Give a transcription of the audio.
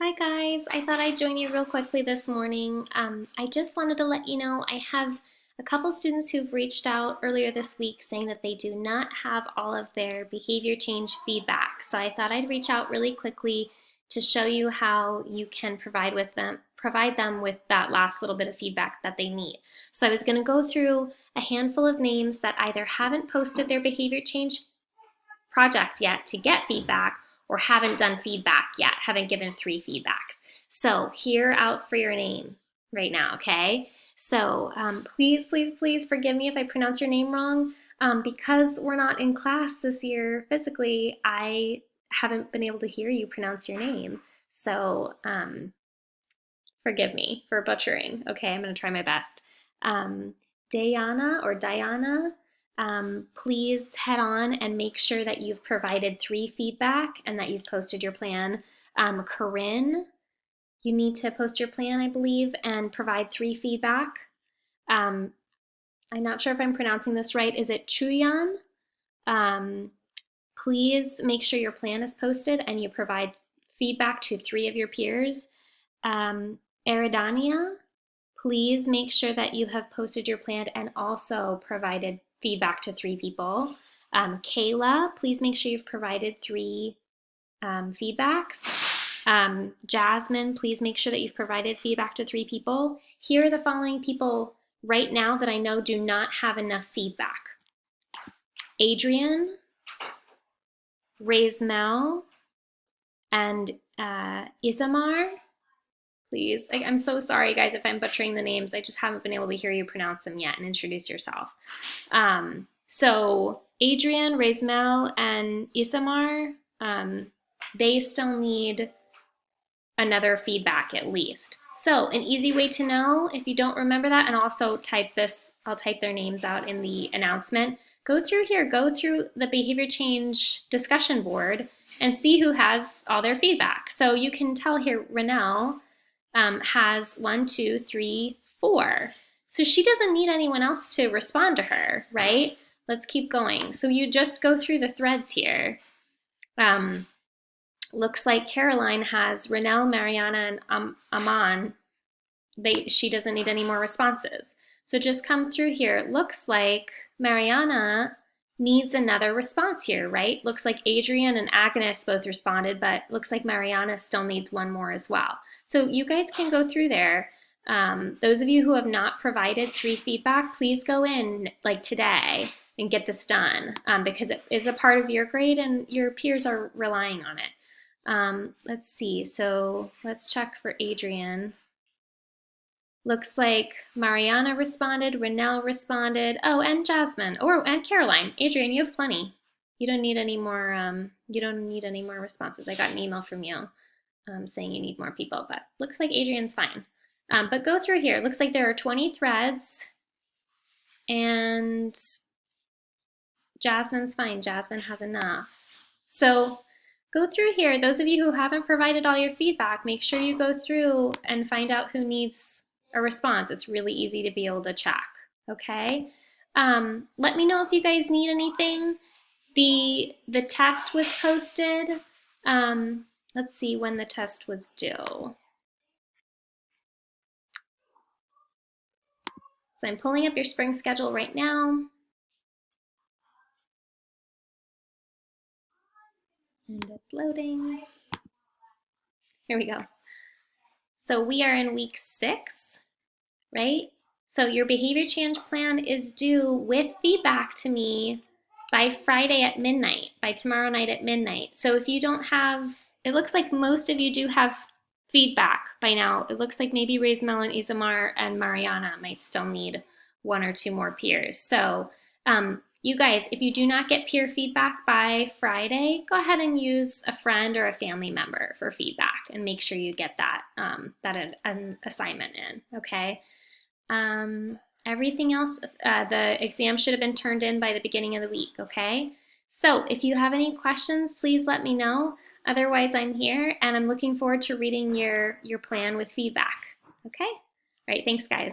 Hi guys, I thought I'd join you real quickly this morning. I just wanted to let you know I have a couple students who've reached out earlier this week saying that they do not have all of their behavior change feedback. So I thought I'd reach out really quickly to show you how you can provide them with that last little bit of feedback that they need. So I was going to go through a handful of names that either haven't posted their behavior change project yet to get feedback or haven't done feedback yet, haven't given 3 feedbacks. So here out for your name right now, okay? So please, please, please forgive me if I pronounce your name wrong. Because we're not in class this year physically, I haven't been able to hear you pronounce your name. So forgive me for butchering. Okay, I'm gonna try my best. Diana, please head on and make sure that you've provided 3 feedback and that you've posted your plan. Corinne, you need to post your plan, I believe, and provide 3 feedback. I'm not sure if I'm pronouncing this right. Is it Chuyan? Please make sure your plan is posted and you provide feedback to 3 of your peers. Eridania, please make sure that you have posted your plan and also provided feedback to 3 people. Kayla, please make sure you've provided 3 feedbacks. Jasmine, please make sure that you've provided feedback to 3 people. Here are the following people right now that I know do not have enough feedback. Adrian, Raismel, and Isamar. Please. I'm so sorry, guys, if I'm butchering the names. I just haven't been able to hear you pronounce them yet and introduce yourself. So Adrian, Raismel, and Isamar, they still need another feedback at least. So an easy way to know if you don't remember that, and also type this, I'll type their names out in the announcement. Go through here, go through the behavior change discussion board and see who has all their feedback. So you can tell here, Renelle has 1, 2, 3, 4. So she doesn't need anyone else to respond to her, right? Let's keep going. So you just go through the threads here. Looks like Caroline has Renelle, Mariana, and Aman. She doesn't need any more responses. So just come through here. It looks like Mariana needs another response here, right? Looks like Adrian and Agnes both responded, but looks like Mariana still needs one more as well. So you guys can go through there. Those of you who have not provided 3 feedback, please go in like today and get this done because it is a part of your grade and your peers are relying on it. Let's see, so let's check for Adrian. Looks like Mariana responded, Renelle responded, oh, and Jasmine, and Caroline. Adrian, you have plenty. You don't need any more. You don't need any more responses. I got an email from you saying you need more people, but looks like Adrian's fine. But go through here. Looks like there are 20 threads, and Jasmine's fine. Jasmine has enough. So go through here. Those of you who haven't provided all your feedback, make sure you go through and find out who needs a response. It's really easy to be able to check, okay? Let me know if you guys need anything. The test was posted. Let's see when the test was due. So I'm pulling up your spring schedule right now. And it's loading. Here we go. So we are in week 6, right? So your behavior change plan is due with feedback to me by Friday at midnight, by tomorrow night at midnight. So if you don't have, it looks like most of you do have feedback by now. It looks like maybe Raismel and Isamar and Mariana might still need 1 or 2 more peers. So you guys, if you do not get peer feedback by Friday, go ahead and use a friend or a family member for feedback and make sure you get that, an assignment in, okay? Everything else, the exam should have been turned in by the beginning of the week, okay? So if you have any questions, please let me know. Otherwise, I'm here and I'm looking forward to reading your plan with feedback, okay? All right, thanks guys.